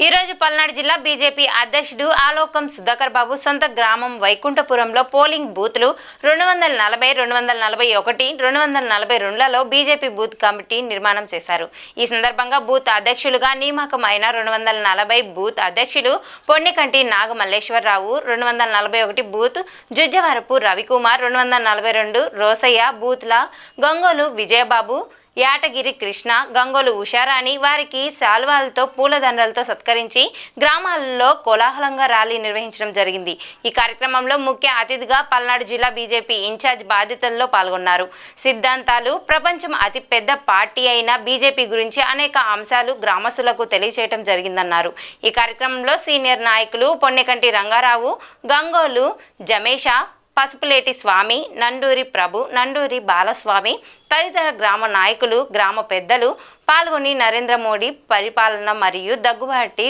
ఈ రోజు పల్నాడు జిల్లా బీజేపీ అధ్యక్షుడు ఆలోకం సుధాకర్ బాబు సొంత గ్రామం వైకుంఠపురంలో పోలింగ్ బూత్లు 240, 241, 242లలో బీజేపీ బూత్ కమిటీ నిర్మాణం చేశారు. ఈ సందర్భంగా బూత్ అధ్యక్షులుగా నియామకమైన 240 బూత్ అధ్యక్షులు పొన్నికంటి నాగమల్లేశ్వరరావు, 241 బూత్ జుజ్జవరపు రవికుమార్, 242 రోసయ్య బూత్ల గంగోలు విజయబాబు, యాటగిరి కృష్ణ, గంగోలు ఉషారాణి వారికి శాల్వాలతో పూలదండలతో సత్కరించి గ్రామాల్లో కోలాహలంగా ర్యాలీ నిర్వహించడం జరిగింది. ఈ కార్యక్రమంలో ముఖ్య అతిథిగా పల్నాడు జిల్లా బీజేపీ ఇన్ఛార్జ్ బాధ్యతల్లో పాల్గొన్నారు. సిద్ధాంతాలు ప్రపంచం అతి పెద్ద పార్టీ అయిన బీజేపీ గురించి అనేక అంశాలు గ్రామస్తులకు తెలియజేయడం జరిగిందన్నారు. ఈ కార్యక్రమంలో సీనియర్ నాయకులు పొన్నెకంటి రంగారావు, గంగోలు జమేషా, పసుపులేటి స్వామి, నండూరి ప్రభు, నండూరి బాలస్వామి తదితర గ్రామ నాయకులు, గ్రామ పెద్దలు పాల్గొని నరేంద్ర మోడీ పరిపాలన మరియు దగ్గుబాటి